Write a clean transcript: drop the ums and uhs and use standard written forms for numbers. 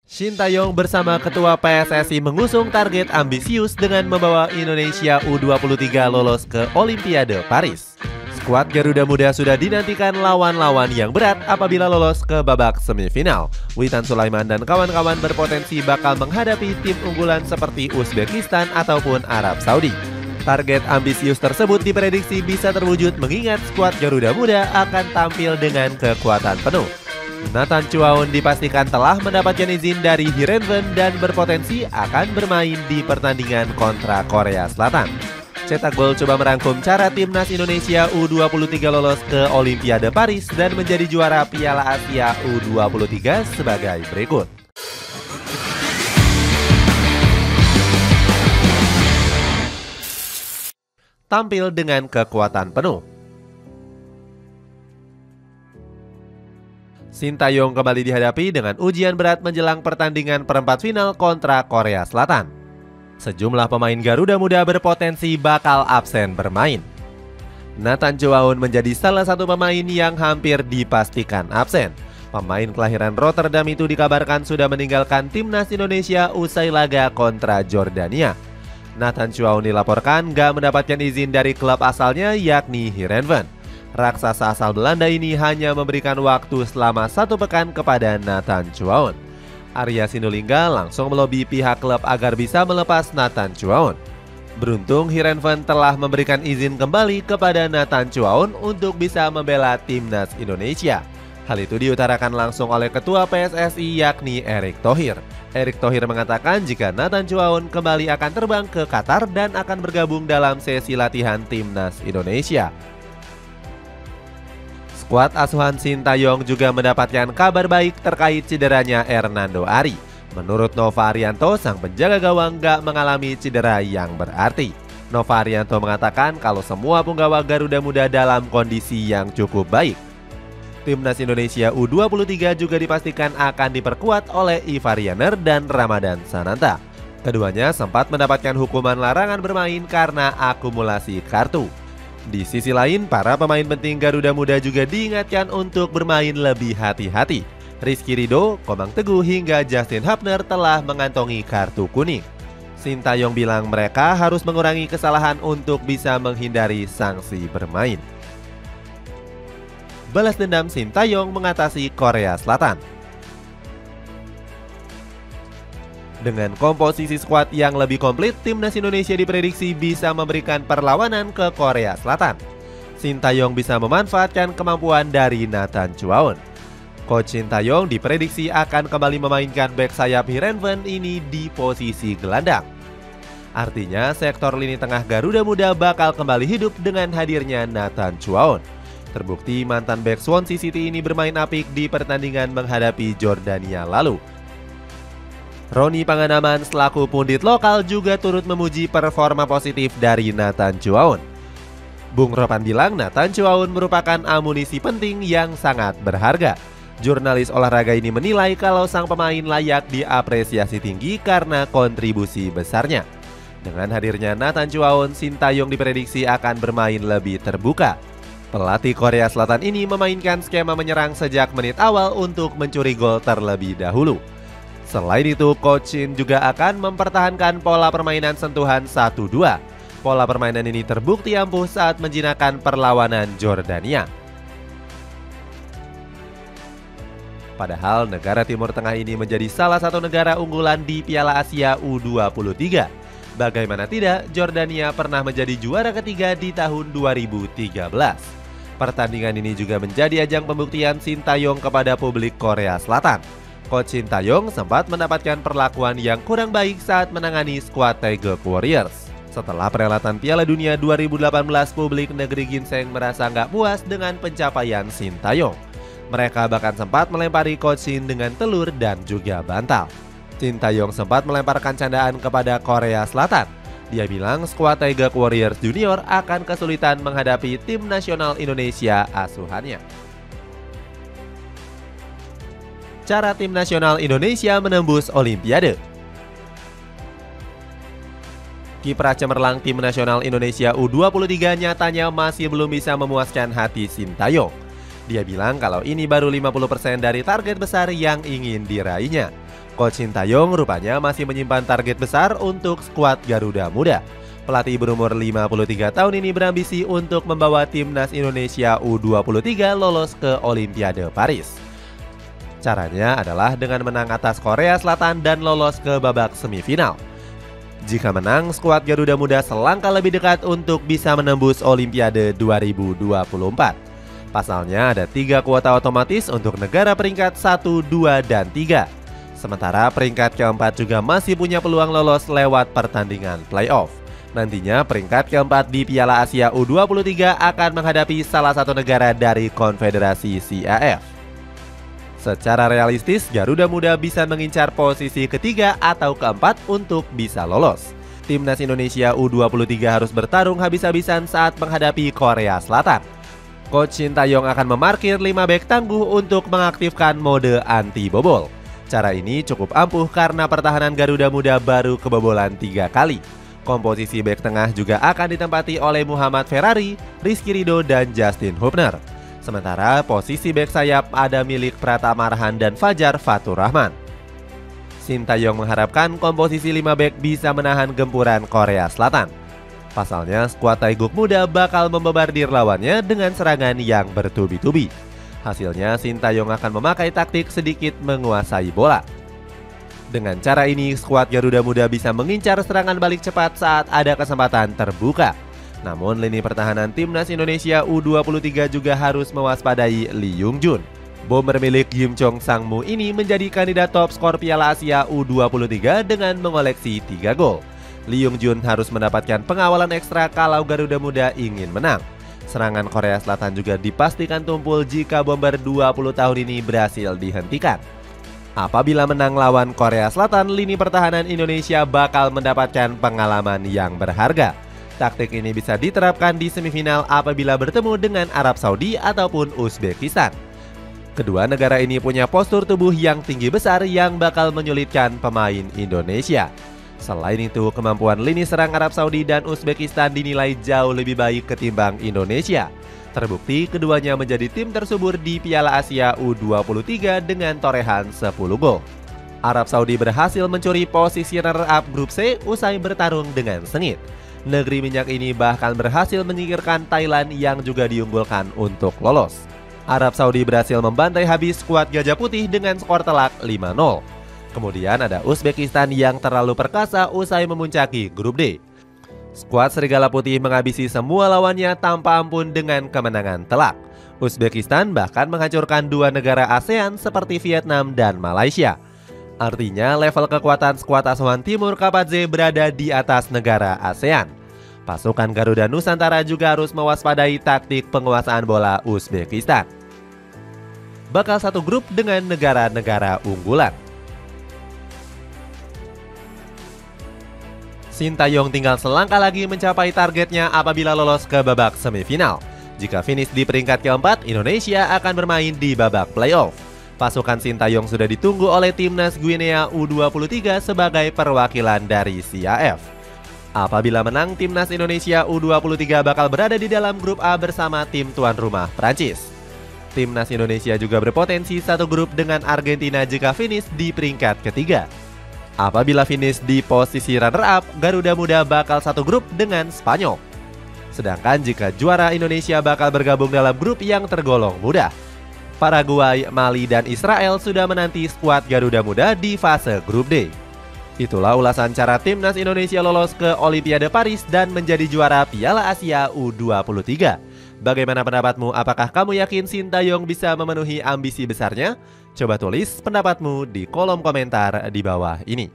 Sintayong bersama Ketua PSSI mengusung target ambisius dengan membawa Indonesia U23 lolos ke Olimpiade Paris. Skuad Garuda Muda sudah dinantikan lawan-lawan yang berat apabila lolos ke babak semifinal. Witan Sulaiman dan kawan-kawan berpotensi bakal menghadapi tim unggulan seperti Uzbekistan ataupun Arab Saudi. Target ambisius tersebut diprediksi bisa terwujud mengingat skuad Garuda Muda akan tampil dengan kekuatan penuh. Nathan Chuaon dipastikan telah mendapatkan izin dari Heerenveen dan berpotensi akan bermain di pertandingan kontra Korea Selatan. Cetak Gol coba merangkum cara timnas Indonesia U23 lolos ke Olimpiade Paris dan menjadi juara Piala Asia U23 sebagai berikut. Tampil dengan kekuatan penuh. Sintayong kembali dihadapi dengan ujian berat menjelang pertandingan perempat final kontra Korea Selatan. Sejumlah pemain Garuda Muda berpotensi bakal absen bermain. Nathan Chuaon menjadi salah satu pemain yang hampir dipastikan absen. Pemain kelahiran Rotterdam itu dikabarkan sudah meninggalkan timnas Indonesia usai laga kontra Jordania. Nathan Chuaon dilaporkan gak mendapatkan izin dari klub asalnya yakni Heerenveen. Raksasa asal Belanda ini hanya memberikan waktu selama 1 pekan kepada Nathan Chuaon. Arya Sinulinga langsung melobi pihak klub agar bisa melepas Nathan Chuaon. Beruntung Heerenveen telah memberikan izin kembali kepada Nathan Chuaon untuk bisa membela timnas Indonesia. Hal itu diutarakan langsung oleh Ketua PSSI yakni Erick Thohir. Erick Thohir mengatakan jika Nathan Chuaon kembali akan terbang ke Qatar dan akan bergabung dalam sesi latihan timnas Indonesia. Skuad asuhan Sintayong juga mendapatkan kabar baik terkait cederanya Hernando Ari. Menurut Nova Arianto, sang penjaga gawang gak mengalami cedera yang berarti. Nova Arianto mengatakan kalau semua punggawa Garuda Muda dalam kondisi yang cukup baik. Timnas Indonesia U23 juga dipastikan akan diperkuat oleh Ivar Jenner dan Ramadan Sananta. Keduanya sempat mendapatkan hukuman larangan bermain karena akumulasi kartu. Di sisi lain, para pemain penting Garuda Muda juga diingatkan untuk bermain lebih hati-hati. Rizky Ridho, Komang Teguh hingga Justin Hubner telah mengantongi kartu kuning. Sintayong bilang mereka harus mengurangi kesalahan untuk bisa menghindari sanksi bermain. Balas dendam Sintayong mengatasi Korea Selatan. Dengan komposisi skuad yang lebih komplit, timnas Indonesia diprediksi bisa memberikan perlawanan ke Korea Selatan. Sintayong bisa memanfaatkan kemampuan dari Nathan Chuaon. Coach Sintayong diprediksi akan kembali memainkan bek sayap Heerenveen ini di posisi gelandang. Artinya sektor lini tengah Garuda Muda bakal kembali hidup dengan hadirnya Nathan Chuaon. Terbukti mantan bek Swansea City ini bermain apik di pertandingan menghadapi Jordania lalu. Roni Panganaman selaku pundit lokal juga turut memuji performa positif dari Nathan Chuaon. Bung Ropan bilang Nathan Chuaon merupakan amunisi penting yang sangat berharga. Jurnalis olahraga ini menilai kalau sang pemain layak diapresiasi tinggi karena kontribusi besarnya. Dengan hadirnya Nathan Chuaon, Sintayong diprediksi akan bermain lebih terbuka. Pelatih Korea Selatan ini memainkan skema menyerang sejak menit awal untuk mencuri gol terlebih dahulu. Selain itu, Coach Shin juga akan mempertahankan pola permainan sentuhan 1-2. Pola permainan ini terbukti ampuh saat menjinakkan perlawanan Jordania. Padahal negara Timur Tengah ini menjadi salah satu negara unggulan di Piala Asia U23. Bagaimana tidak, Jordania pernah menjadi juara ketiga di tahun 2013. Pertandingan ini juga menjadi ajang pembuktian Sintayong kepada publik Korea Selatan. Coach Sintayong sempat mendapatkan perlakuan yang kurang baik saat menangani skuad Taeguk Warriors. Setelah perhelatan Piala Dunia 2018, publik negeri ginseng merasa nggak puas dengan pencapaian Sintayong. Mereka bahkan sempat melempari Coach Shin dengan telur dan juga bantal. Sintayong sempat melemparkan candaan kepada Korea Selatan. Dia bilang skuad Taeguk Warriors Junior akan kesulitan menghadapi tim nasional Indonesia asuhannya. Cara tim nasional Indonesia menembus Olimpiade. Kiprah cemerlang tim nasional Indonesia U23 nyatanya masih belum bisa memuaskan hati Sintayong. Dia bilang kalau ini baru 50% dari target besar yang ingin diraihnya. Coach Sintayong rupanya masih menyimpan target besar untuk skuad Garuda Muda. Pelatih berumur 53 tahun ini berambisi untuk membawa timnas Indonesia U23 lolos ke Olimpiade Paris. Caranya adalah dengan menang atas Korea Selatan dan lolos ke babak semifinal. Jika menang, skuad Garuda Muda selangkah lebih dekat untuk bisa menembus Olimpiade 2024. Pasalnya ada 3 kuota otomatis untuk negara peringkat 1, 2, dan 3. Sementara peringkat keempat juga masih punya peluang lolos lewat pertandingan playoff. Nantinya peringkat keempat di Piala Asia U23 akan menghadapi salah satu negara dari Konfederasi CAF. Secara realistis, Garuda Muda bisa mengincar posisi ketiga atau keempat untuk bisa lolos. Timnas Indonesia U23 harus bertarung habis-habisan saat menghadapi Korea Selatan. Coach Sintayong akan memarkir 5 bek tangguh untuk mengaktifkan mode anti-bobol. Cara ini cukup ampuh karena pertahanan Garuda Muda baru kebobolan 3 kali. Komposisi bek tengah juga akan ditempati oleh Muhammad Ferrari, Rizky Ridho, dan Justin Hubner. Sementara posisi bek sayap ada milik Pratama Arhan dan Fajar Fatur Rahman. Sintayong mengharapkan komposisi 5 bek bisa menahan gempuran Korea Selatan. Pasalnya skuad Taeguk Muda bakal membobardir lawannya dengan serangan yang bertubi-tubi. Hasilnya Sintayong akan memakai taktik sedikit menguasai bola. Dengan cara ini skuad Garuda Muda bisa mengincar serangan balik cepat saat ada kesempatan terbuka. Namun lini pertahanan timnas Indonesia U23 juga harus mewaspadai Lee Yung Jun. Bomber milik Kim Chong Sang-mu ini menjadi kandidat top skor Piala Asia U23 dengan mengoleksi 3 gol. Lee Yung Jun harus mendapatkan pengawalan ekstra kalau Garuda Muda ingin menang. Serangan Korea Selatan juga dipastikan tumpul jika bomber 20 tahun ini berhasil dihentikan. Apabila menang lawan Korea Selatan, lini pertahanan Indonesia bakal mendapatkan pengalaman yang berharga. Taktik ini bisa diterapkan di semifinal apabila bertemu dengan Arab Saudi ataupun Uzbekistan. Kedua negara ini punya postur tubuh yang tinggi besar yang bakal menyulitkan pemain Indonesia. Selain itu, kemampuan lini serang Arab Saudi dan Uzbekistan dinilai jauh lebih baik ketimbang Indonesia. Terbukti keduanya menjadi tim tersubur di Piala Asia U23 dengan torehan 10 gol. Arab Saudi berhasil mencuri posisi runner-up grup C usai bertarung dengan sengit. Negeri minyak ini bahkan berhasil menyingkirkan Thailand yang juga diunggulkan untuk lolos. Arab Saudi berhasil membantai habis skuad Gajah Putih dengan skor telak 5-0. Kemudian ada Uzbekistan yang terlalu perkasa usai memuncaki grup D. Skuad Serigala Putih menghabisi semua lawannya tanpa ampun dengan kemenangan telak. Uzbekistan bahkan menghancurkan 2 negara ASEAN seperti Vietnam dan Malaysia. Artinya level kekuatan skuad asuhan Timur Kapadze berada di atas negara ASEAN. Pasukan Garuda Nusantara juga harus mewaspadai taktik penguasaan bola Uzbekistan. Bakal satu grup dengan negara-negara unggulan. Sintayong tinggal selangkah lagi mencapai targetnya apabila lolos ke babak semifinal. Jika finish di peringkat keempat, Indonesia akan bermain di babak playoff. Pasukan Sintayong sudah ditunggu oleh timnas Guinea U23 sebagai perwakilan dari CAF. Apabila menang, timnas Indonesia U23 bakal berada di dalam grup A bersama tim tuan rumah Prancis. Timnas Indonesia juga berpotensi satu grup dengan Argentina jika finish di peringkat ketiga. Apabila finish di posisi runner-up, Garuda Muda bakal satu grup dengan Spanyol. Sedangkan jika juara, Indonesia bakal bergabung dalam grup yang tergolong mudah. Paraguay, Mali, dan Israel sudah menanti skuad Garuda Muda di fase grup D. Itulah ulasan cara timnas Indonesia lolos ke Olimpiade Paris dan menjadi juara Piala Asia U23. Bagaimana pendapatmu? Apakah kamu yakin Sintayong bisa memenuhi ambisi besarnya? Coba tulis pendapatmu di kolom komentar di bawah ini.